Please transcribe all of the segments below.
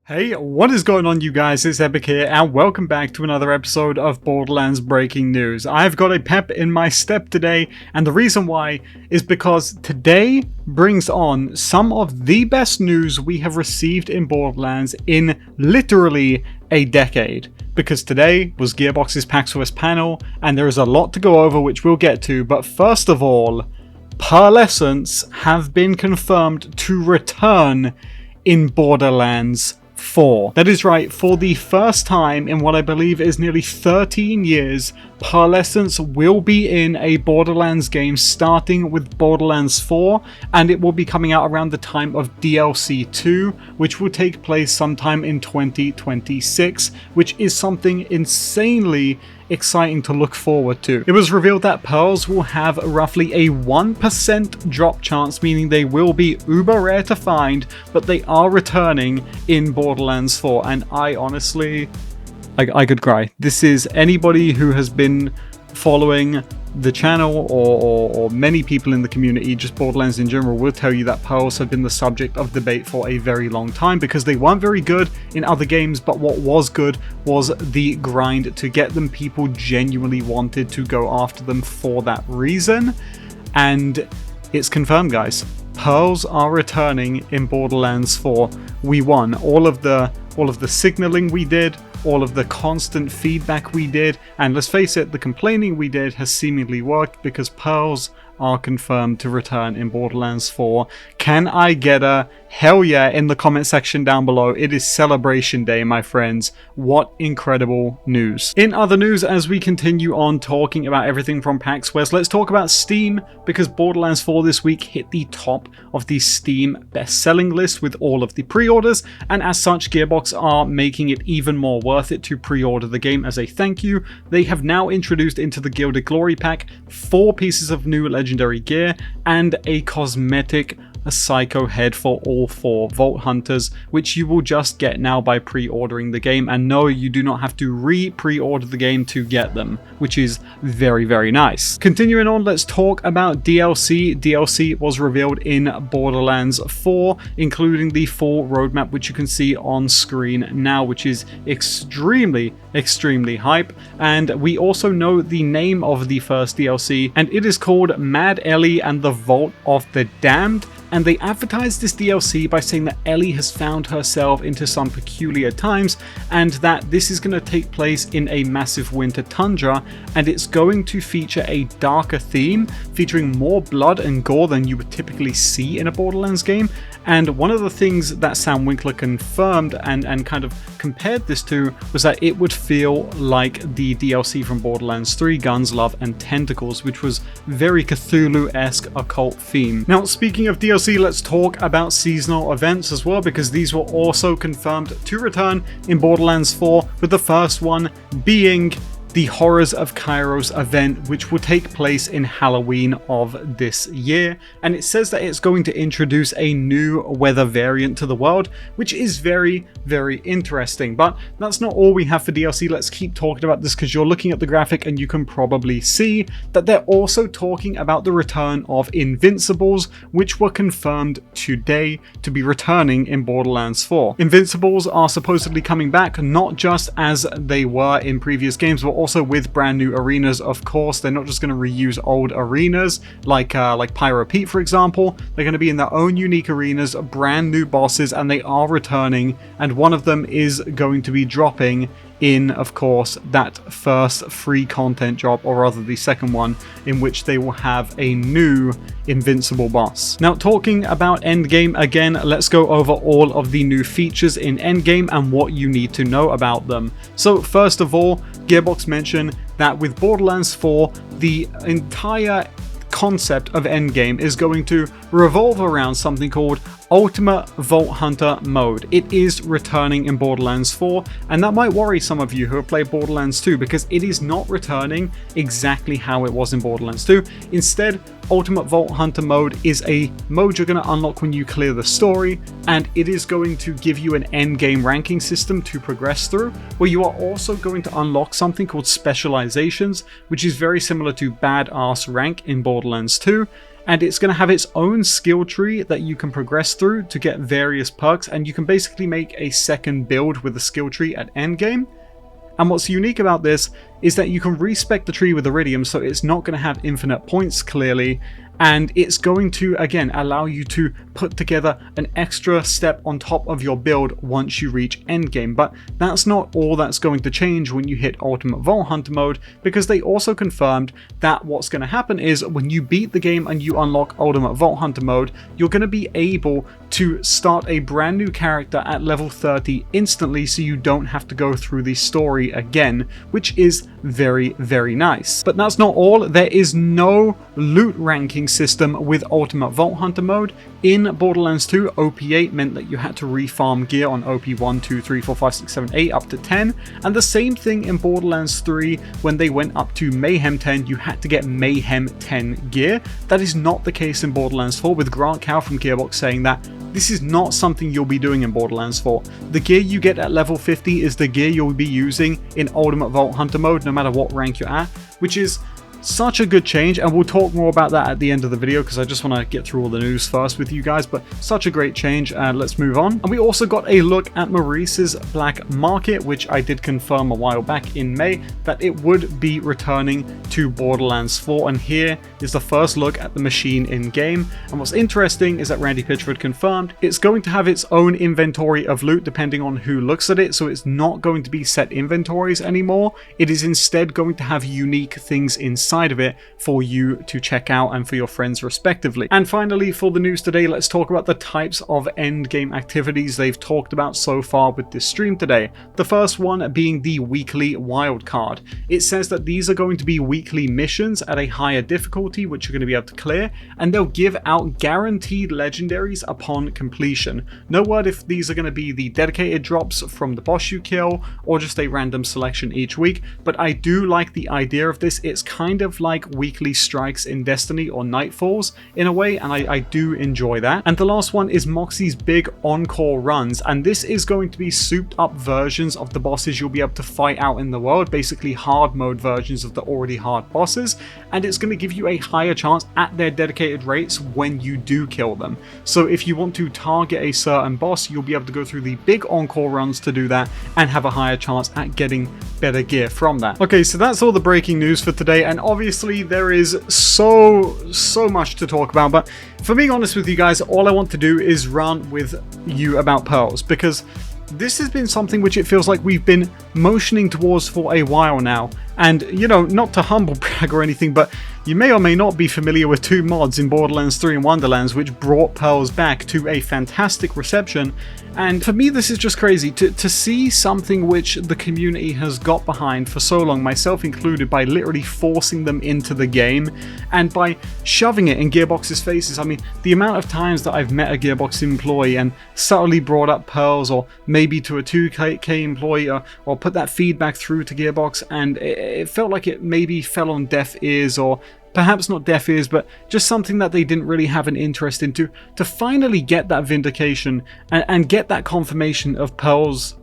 Hey, what is going on, you guys? It's Epic here, and welcome back to another episode of Borderlands Breaking News. I've got a pep in my step today, and the reason why is because today brings on some of the best news we have received in Borderlands in literally a decade. Because today was Gearbox's PAX West panel, and there is a lot to go over which we'll get to, but first of all, Pearlescents have been confirmed to return in Borderlands 4. That is right, for the first time in what I believe is nearly 13 years, Pearlescents will be in a Borderlands game starting with Borderlands 4, and it will be coming out around the time of DLC 2, which will take place sometime in 2026, which is something insanely exciting to look forward to. It was revealed that Pearls will have roughly a 1% drop chance, meaning they will be uber rare to find, but they are returning in Borderlands 4, and I honestly, I could cry. This is anybody who has been following the channel or many people in the community, just Borderlands in general, will tell you that Pearls have been the subject of debate for a very long time because they weren't very good in other games, but what was good was the grind to get them. People genuinely wanted to go after them for that reason, and it's confirmed, guys. Pearls are returning in Borderlands 4. We won all of the signaling we did, all of the constant feedback we did, and let's face it, the complaining we did has seemingly worked because Pearls are confirmed to return in Borderlands 4. Can I get a hell yeah in the comment section down below? It is celebration day, my friends. What incredible news. In other news, as we continue on talking about everything from PAX West, let's talk about Steam, because Borderlands 4 this week hit the top of the Steam best-selling list with all of the pre-orders, and as such, Gearbox are making it even more worth it to pre-order the game as a thank you. They have now introduced into the Gilded Glory pack 4 pieces of new legendary gear and a cosmetic psycho head for all 4 Vault Hunters, which you will just get now by pre-ordering the game, and no, you do not have to pre-order the game to get them, which is very, very nice. Continuing on, let's talk about DLC. DLC was revealed in Borderlands 4, including the full roadmap, which you can see on screen now, which is extremely hype. And we also know the name of the first DLC, and it is called Mad Ellie and the Vault of the Damned. And they advertised this DLC by saying that Ellie has found herself into some peculiar times, and that this is going to take place in a massive winter tundra, and it's going to feature a darker theme, featuring more blood and gore than you would typically see in a Borderlands game. And one of the things that Sam Winkler confirmed and kind of compared this to was that it would feel like the DLC from Borderlands 3, Guns, Love and Tentacles, which was very Cthulhu-esque occult theme. Now, speaking of DLC, let's talk about seasonal events as well, because these were also confirmed to return in Borderlands 4, with the first one being the Horrors of Kairos event, which will take place in Halloween of this year, and it says that it's going to introduce a new weather variant to the world, which is very, very interesting. But that's not all we have for DLC. Let's keep talking about this, because you're looking at the graphic and you can probably see that they're also talking about the return of Invincibles, which were confirmed today to be returning in Borderlands 4. Invincibles are supposedly coming back, not just as they were in previous games, but also with brand new arenas. Of course, they're not just going to reuse old arenas like Pyro Pete, for example. They're going to be in their own unique arenas, brand new bosses, and they are returning, and one of them is going to be dropping in, of course, that first free content drop, or rather the second one, in which they will have a new Invincible boss. Now, talking about Endgame again, let's go over all of the new features in Endgame and what you need to know about them. So first of all, Gearbox mentioned that with Borderlands 4, the entire concept of Endgame is going to revolve around something called Ultimate Vault Hunter mode. It is returning in Borderlands 4, and that might worry some of you who have played Borderlands 2, because it is not returning exactly how it was in Borderlands 2. Instead, Ultimate Vault Hunter mode is a mode you're going to unlock when you clear the story, and it is going to give you an endgame ranking system to progress through, where you are also going to unlock something called specializations, which is very similar to Badass rank in Borderlands 2. and it's going to have its own skill tree that you can progress through to get various perks, and you can basically make a second build with the skill tree at endgame. And what's unique about this is that you can respec the tree with Eridium, so it's not going to have infinite points clearly, and it's going to again allow you to put together an extra step on top of your build once you reach endgame. But that's not all that's going to change when you hit Ultimate Vault Hunter mode, because they also confirmed that what's going to happen is when you beat the game and you unlock Ultimate Vault Hunter mode, you're going to be able to start a brand new character at level 30 instantly, so you don't have to go through the story again, which is very, very nice. But that's not all. There is no loot ranking system with Ultimate Vault Hunter mode. In Borderlands 2, OP8 meant that you had to refarm gear on OP 1, 2, 3, 4, 5, 6, 7, 8 up to 10, and the same thing in Borderlands 3 when they went up to Mayhem 10, you had to get Mayhem 10 gear. That is not the case in Borderlands 4, with Grant Cow from Gearbox saying that this is not something you'll be doing in Borderlands 4. The gear you get at level 50 is the gear you'll be using in Ultimate Vault Hunter mode no matter what rank you're at, which is such a good change, and we'll talk more about that at the end of the video because I just want to get through all the news first with you guys. But such a great change. Let's move on. And we also got a look at Maurice's Black Market, which I did confirm a while back in May that it would be returning to Borderlands 4, and here is the first look at the machine in game. And what's interesting is that Randy Pitchford confirmed it's going to have its own inventory of loot depending on who looks at it, so it's not going to be set inventories anymore. It is instead going to have unique things inside of it for you to check out and for your friends respectively. And finally, for the news today, let's talk about the types of endgame activities they've talked about so far with this stream today. The first one being the weekly wildcard. It says that these are going to be weekly missions at a higher difficulty which you're going to be able to clear, and they'll give out guaranteed legendaries upon completion. No word if these are going to be the dedicated drops from the boss you kill or just a random selection each week, but I do like the idea of this. It's kind of like weekly strikes in Destiny or Nightfalls in a way, and I do enjoy that. And the last one is Moxie's big encore runs, and this is going to be souped up versions of the bosses you'll be able to fight out in the world, basically hard mode versions of the already hard bosses, and it's going to give you a higher chance at their dedicated rates when you do kill them. So if you want to target a certain boss, you'll be able to go through the big encore runs to do that and have a higher chance at getting better gear from that. Okay, so that's all the breaking news for today, and obviously there is so much to talk about, but for being honest with you guys, all I want to do is rant with you about pearls, because this has been something which it feels like we've been motioning towards for a while now. And, you know, not to humble brag or anything, but you may or may not be familiar with two mods in Borderlands 3 and Wonderlands which brought pearls back to a fantastic reception. And for me, this is just crazy to see something which the community has got behind for so long, myself included, by literally forcing them into the game and by shoving it in Gearbox's faces. I mean, the amount of times that I've met a Gearbox employee and subtly brought up pearls, or maybe to a 2K employee, or put that feedback through to Gearbox, and it felt like it maybe fell on deaf ears, or perhaps not deaf ears, but just something that they didn't really have an interest into. To finally get that vindication and get that confirmation of pearls,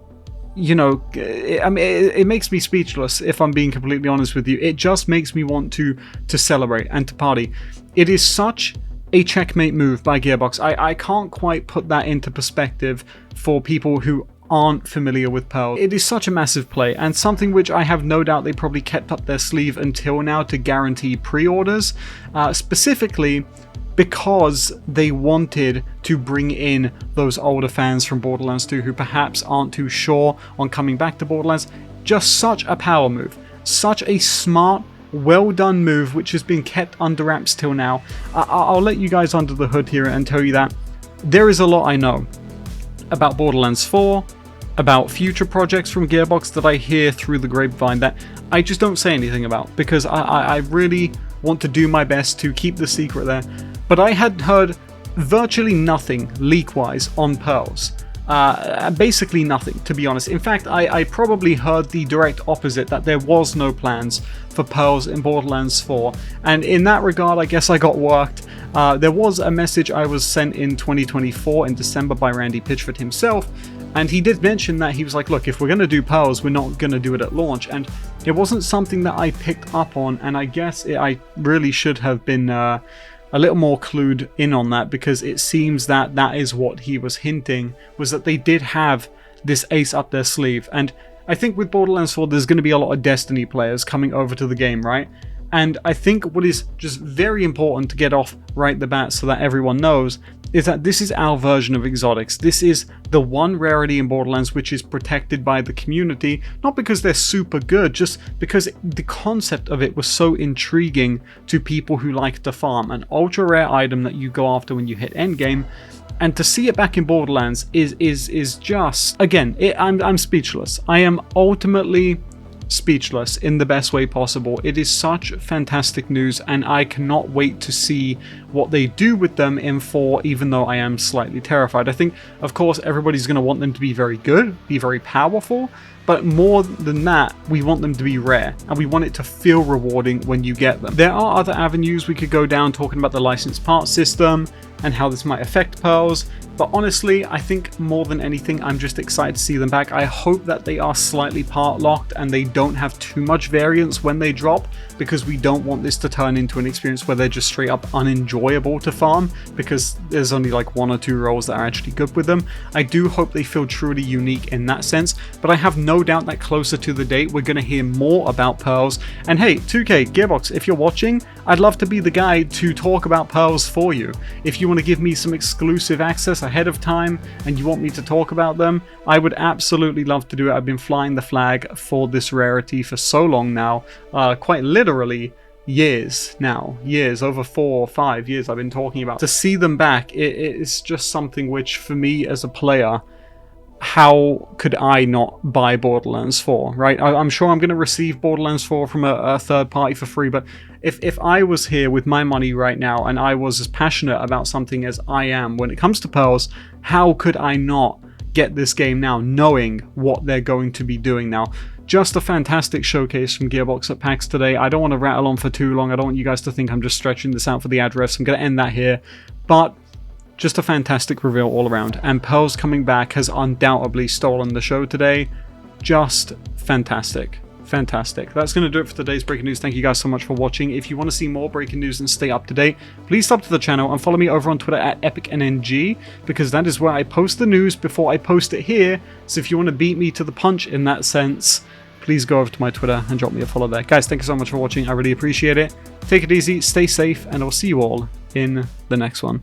you know, it makes me speechless, if I'm being completely honest with you. It just makes me want to celebrate and to party. It is such a checkmate move by Gearbox. I can't quite put that into perspective for people who aren't familiar with pearls. It is such a massive play, and something which I have no doubt they probably kept up their sleeve until now to guarantee pre-orders, specifically because they wanted to bring in those older fans from Borderlands 2 who perhaps aren't too sure on coming back to Borderlands. Just such a power move, such a smart, well done move which has been kept under wraps till now. I'll let you guys under the hood here and tell you that there is a lot I know about Borderlands 4, about future projects from Gearbox that I hear through the grapevine that I just don't say anything about, because I really want to do my best to keep the secret there. But I had heard virtually nothing leak-wise on pearls. Basically nothing, to be honest. In fact, I probably heard the direct opposite, that there was no plans for pearls in Borderlands 4, and in that regard I guess I got worked. There was a message I was sent in 2024 in December by Randy Pitchford himself, and he did mention that he was like, look, if we're going to do pearls, we're not going to do it at launch. And it wasn't something that I picked up on, and I guess I really should have been a little more clued in on that, because it seems that that is what he was hinting, was that they did have this ace up their sleeve. And I think with Borderlands 4 there's going to be a lot of Destiny players coming over to the game, right? And I think what is just very important to get off right the bat so that everyone knows is that this is our version of exotics. This is the one rarity in Borderlands which is protected by the community, not because they're super good, just because the concept of it was so intriguing to people who like to farm. An ultra rare item that you go after when you hit endgame, and to see it back in Borderlands is just, again, I'm speechless. I am ultimately speechless in the best way possible. It is such fantastic news, and I cannot wait to see what they do with them in 4, even though I am slightly terrified. I think, of course, everybody's going to want them to be very good, be very powerful, but more than that, we want them to be rare, and we want it to feel rewarding when you get them. There are other avenues we could go down, talking about the licensed parts system and how this might affect Pearls, but honestly, I think more than anything, I'm just excited to see them back. I hope that they are slightly part locked and they don't have too much variance when they drop, because we don't want this to turn into an experience where they're just straight up unenjoyable to farm, because there's only like 1 or 2 roles that are actually good with them. I do hope they feel truly unique in that sense, but I have no doubt that closer to the date, we're going to hear more about Pearls. And hey, 2K, Gearbox, if you're watching, I'd love to be the guy to talk about Pearls for you. If you want to give me some exclusive access ahead of time and you want me to talk about them, I would absolutely love to do it. I've been flying the flag for this rarity for so long now, quite literally years now, over 4 or 5 years I've been talking about. To see them back, it's just something which, for me as a player, how could I not buy Borderlands 4, right? I'm sure I'm going to receive Borderlands 4 from a third party for free, but if I was here with my money right now and I was as passionate about something as I am when it comes to Pearls, how could I not get this game now, knowing what they're going to be doing now? Just a fantastic showcase from Gearbox at PAX today. I don't want to rattle on for too long. I don't want you guys to think I'm just stretching this out for the address. I'm going to end that here, but just a fantastic reveal all around, and Pearls coming back has undoubtedly stolen the show today. Just fantastic. Fantastic. That's going to do it for today's breaking news. Thank you guys so much for watching. If you want to see more breaking news and stay up to date, please sub to the channel and follow me over on Twitter at EpicNNG, because that is where I post the news before I post it here. So if you want to beat me to the punch in that sense, please go over to my Twitter and drop me a follow there. Guys, thank you so much for watching. I really appreciate it. Take it easy, stay safe, and I'll see you all in the next one.